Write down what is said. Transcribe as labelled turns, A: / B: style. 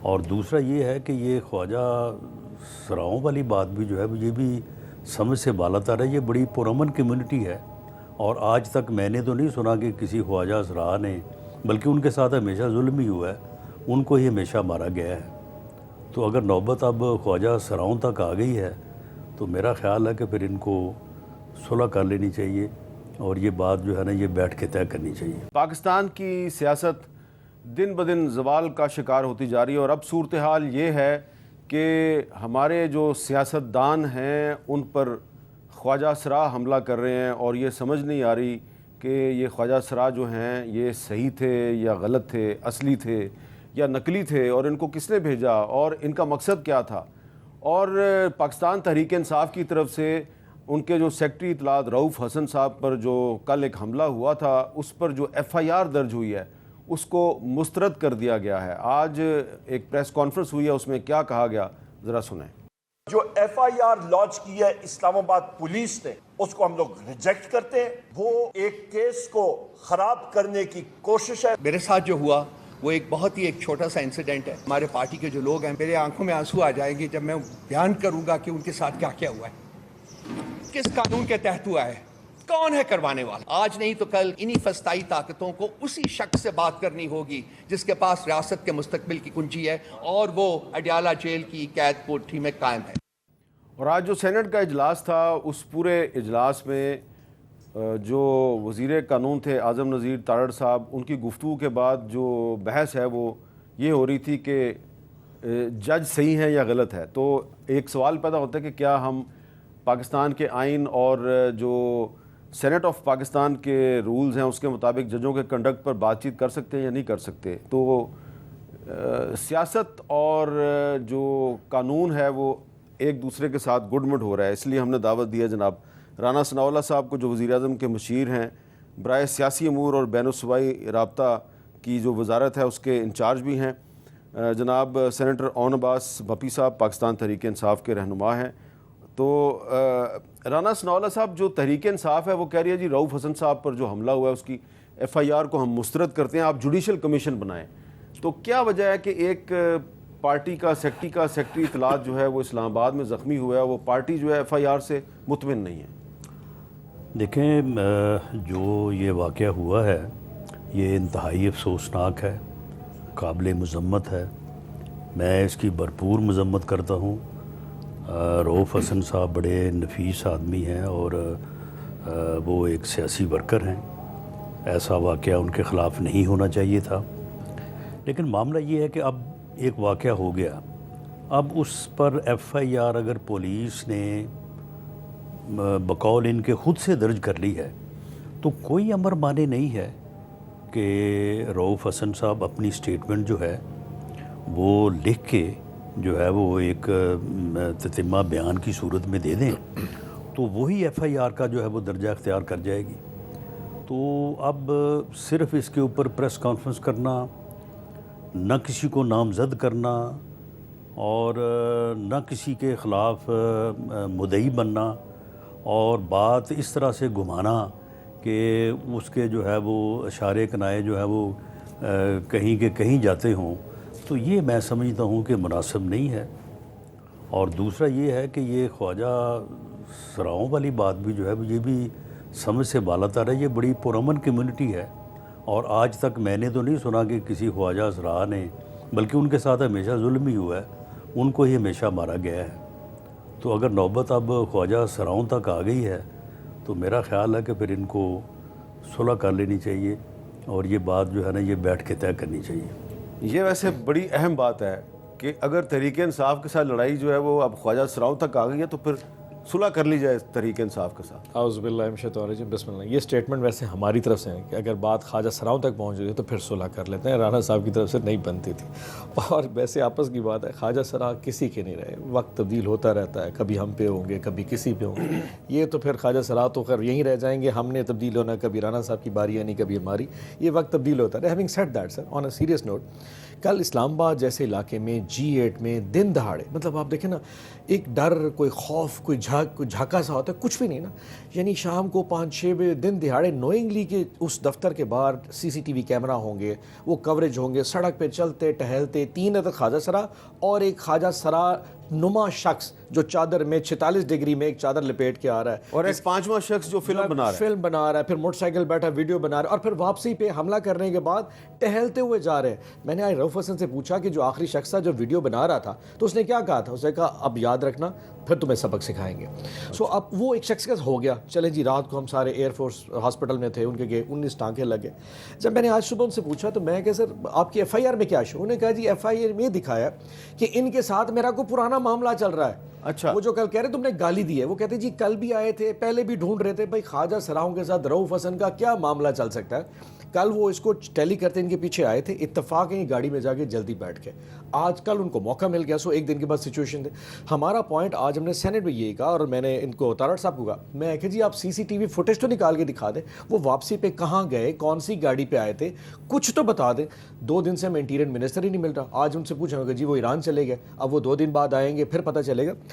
A: اور دوسرا یہ ہے کہ یہ خواجہ سراؤں والی بات بھی جو ہے یہ بھی سمجھ سے بالا تر ہے. یہ بڑی پرامن کمیونٹی ہے اور آج تک میں نے تو نہیں سنا کہ کسی خواجہ سرا نے، بلکہ ان کے ساتھ ہمیشہ ظلم ہی ہوا ہے، ان کو ہی ہمیشہ مارا گیا ہے. تو اگر نوبت اب خواجہ سراؤں تک آ گئی ہے تو میرا خیال ہے کہ پھر ان کو صلح کر لینی چاہیے اور یہ بات جو ہے نا یہ بیٹھ کے طے کرنی چاہیے.
B: پاکستان کی سیاست دن بدن زوال کا شکار ہوتی جا رہی ہے، اور اب صورتحال یہ ہے کہ ہمارے جو سیاستدان ہیں ان پر خواجہ سرا حملہ کر رہے ہیں، اور یہ سمجھ نہیں آ رہی کہ یہ خواجہ سرا جو ہیں یہ صحیح تھے یا غلط تھے، اصلی تھے یا نقلی تھے، اور ان کو کس نے بھیجا اور ان کا مقصد کیا تھا. اور پاکستان تحریک انصاف کی طرف سے ان کے جو سیکرٹری اطلاعات رؤوف حسن صاحب پر جو کل ایک حملہ ہوا تھا اس پر جو ایف آئی آر درج ہوئی ہے اس کو مسترد کر دیا گیا ہے. آج ایک پریس کانفرنس ہوئی ہے، اس میں کیا کہا گیا ذرا سنیں.
C: جو ایف آئی آر لانچ کی ہے اسلام آباد پولیس نے اس کو ہم لوگ ریجیکٹ کرتے ہیں. وہ ایک کیس کو خراب کرنے کی کوشش ہے.
D: میرے ساتھ جو ہوا وہ ایک بہت ہی ایک چھوٹا سا انسیڈنٹ ہے. ہمارے پارٹی کے جو لوگ ہیں میرے آنکھوں میں آنسو آ جائیں گے جب میں بیان کروں گا کہ ان کے ساتھ کیا کیا ہوا ہے، کس قانون کے تحت ہوا ہے، کون ہے کروانے والا. آج نہیں تو کل انہی فسطائی طاقتوں کو اسی شخص سے بات کرنی ہوگی جس کے پاس ریاست کے مستقبل کی کنجی ہے اور وہ اڈیالہ جیل کی قید کوٹھی میں قائم ہے.
B: اور آج جو سینٹ کا اجلاس تھا اس پورے اجلاس میں جو وزیر قانون تھے اعظم نذیر تارڑ صاحب، ان کی گفتگو کے بعد جو بحث ہے وہ یہ ہو رہی تھی کہ جج صحیح ہیں یا غلط ہے. تو ایک سوال پیدا ہوتا ہے کہ کیا ہم پاکستان کے آئین اور جو سینٹ آف پاکستان کے رولز ہیں اس کے مطابق ججوں کے کنڈکٹ پر بات چیت کر سکتے ہیں یا نہیں کر سکتے. تو سیاست اور جو قانون ہے وہ ایک دوسرے کے ساتھ گڈ مڈ ہو رہا ہے. اس لیے ہم نے دعوت دی ہے جناب رانا ثناء اللہ صاحب کو، جو وزیر اعظم کے مشیر ہیں، برائے سیاسی امور اور بین الصوبائی رابطہ کی جو وزارت ہے اس کے انچارج بھی ہیں. جناب سینیٹر اون عباس بھپی صاحب پاکستان تحریک انصاف کے رہنما ہیں. تو رانا ثناء اللہ صاحب، جو تحریک انصاف ہے وہ کہہ رہی ہے جی رؤوف حسن صاحب پر جو حملہ ہوا ہے اس کی ایف آئی آر کو ہم مسترد کرتے ہیں، آپ جوڈیشل کمیشن بنائیں. تو کیا وجہ ہے کہ ایک پارٹی کا سیکرٹری اطلاعات جو ہے وہ اسلام آباد میں زخمی ہوا ہے، وہ پارٹی جو ہے ایف آئی آر سے مطمئن نہیں ہے؟
A: دیکھیں، جو یہ واقعہ ہوا ہے یہ انتہائی افسوسناک ہے، قابل مذمت ہے. میں اس کی بھرپور مذمت کرتا ہوں. رؤوف حسن صاحب بڑے نفیس آدمی ہیں اور وہ ایک سیاسی ورکر ہیں. ایسا واقعہ ان کے خلاف نہیں ہونا چاہیے تھا. لیکن معاملہ یہ ہے کہ اب ایک واقعہ ہو گیا، اب اس پر ایف آئی آر اگر پولیس نے بقول ان کے خود سے درج کر لی ہے تو کوئی امر مانے نہیں ہے کہ رؤوف حسن صاحب اپنی سٹیٹمنٹ جو ہے وہ لکھ کے جو ہے وہ ایک تتمہ بیان کی صورت میں دے دیں تو وہی ایف آئی آر کا جو ہے وہ درجہ اختیار کر جائے گی. تو اب صرف اس کے اوپر پریس کانفرنس کرنا، نہ کسی کو نامزد کرنا اور نہ کسی کے خلاف مدعی بننا اور بات اس طرح سے گھمانا کہ اس کے جو ہے وہ اشارے کنائے جو ہے وہ کہیں کے کہیں جاتے ہوں، تو یہ میں سمجھتا ہوں کہ مناسب نہیں ہے. اور دوسرا یہ ہے کہ یہ خواجہ سراؤں والی بات بھی جو ہے یہ بھی سمجھ سے بالا تر ہے. یہ بڑی پرامن کمیونٹی ہے اور آج تک میں نے تو نہیں سنا کہ کسی خواجہ سرا نے، بلکہ ان کے ساتھ ہمیشہ ظلم ہی ہوا ہے، ان کو ہی ہمیشہ مارا گیا ہے. تو اگر نوبت اب خواجہ سراؤں تک آ گئی ہے تو میرا خیال ہے کہ پھر ان کو صلح کر لینی چاہیے اور یہ بات جو ہے نا یہ بیٹھ کے طے کرنی چاہیے.
B: یہ ویسے بڑی اہم بات ہے کہ اگر تحریک انصاف کے ساتھ لڑائی جو ہے وہ اب خواجہ سراؤں تک آ گئی ہے تو پھر صلح کر لی جائے تحریک انصاف کے ساتھ.
E: اعوذ باللہ من الشیطان الرجیم، بسم اللہ. یہ سٹیٹمنٹ ویسے ہماری طرف سے ہے کہ اگر بات خواجہ سراؤں تک پہنچ گئی تو پھر صلح کر لیتے ہیں. رانا صاحب کی طرف سے نہیں بنتی تھی. اور ویسے آپس کی بات ہے، خواجہ سرا کسی کے نہیں رہے، وقت تبدیل ہوتا رہتا ہے، کبھی ہم پہ ہوں گے کبھی کسی پہ ہوں گے. یہ تو پھر خواجہ سرا تو خیر یہیں رہ جائیں گے، ہم نے تبدیل ہونا، کبھی رانا صاحب کی باری آنی کبھی ہماری، یہ وقت تبدیل ہوتا ہے. Having said that sir, on a serious note, کل اسلام آباد جیسے علاقے میں G8 میں دن دہاڑے، مطلب آپ دیکھیں نا، ایک ڈر، کوئی خوف، کوئی جھاکا سا ہوتا ہے، کچھ بھی نہیں نا. یعنی شام کو 5-6 بجے دن دہاڑے نوئنگلی کہ اس دفتر کے باہر CCTV کیمرہ ہوں گے، وہ کوریج ہوں گے، سڑک پہ چلتے ٹہلتے 3 عدد خواجہ سرا اور ایک خواجہ سرا نما شخص جو چادر میں 46 ڈگری میں ایک چادر لپیٹ کے آ رہا ہے،
B: اور ایک 5واں شخص جو فلم بنا رہا ہے،
E: پھر موٹر سائیکل بیٹھا ویڈیو بنا رہا ہے، اور پھر واپسی پہ حملہ کرنے کے بعد ٹہلتے ہوئے جا رہے ہیں. میں نے آج رؤف حسن سے پوچھا کہ جو آخری شخص تھا جو ویڈیو بنا رہا تھا تو اس نے کیا کہا تھا؟ اس نے کہا اب یاد رکھنا پھر تمہیں سبق سکھائیں گے. سو اب وہ ایک شخص کا ہو گیا. چلیں جی، رات کو ہم سارے ایئر فورس ہاسپٹل میں تھے، ان کے 19 ٹانکے لگے. جب میں نے آج صبح ان سے پوچھا تو میں کہ سر آپ کی FIR میں کیا شو؟ انہوں نے کہا جی FIR میں دکھایا کہ ان کے ساتھ میرا کوئی پرانا معاملہ چل رہا ہے.
B: اچھا،
E: وہ جو کل کہہ رہے تم نے گالی دی ہے، وہ کہتے جی کل بھی آئے تھے، پہلے بھی ڈھونڈ رہے تھے بھائی خواجہ سراؤں کے ساتھ رؤف حسن کا کیا معاملہ چل سکتا ہے. کل وہ اس کو ٹیلی کرتے ان کے پیچھے آئے تھے، اتفاق ہے گاڑی میں جا کے جلدی بیٹھ کے. آج کل ان کو موقع مل گیا، سو ایک دن کے بعد سچویشن تھے. ہمارا پوائنٹ آج ہم نے سینٹ میں یہی کہا، اور میں نے ان کو تارڑ صاحب کو کہا، میں کہ جی آپ CCTV فوٹیج تو نکال کے دکھا دیں، وہ واپسی پہ کہاں گئے، کون سی گاڑی پہ آئے تھے، کچھ تو بتا دیں. 2 دن سے ہمیں انٹیریئر منسٹر ہی نہیں مل رہا. آج ان سے پوچھا کہ جی وہ ایران چلے گئے، اب وہ 2 دن بعد آئیں گے، پھر پتہ چلے گا.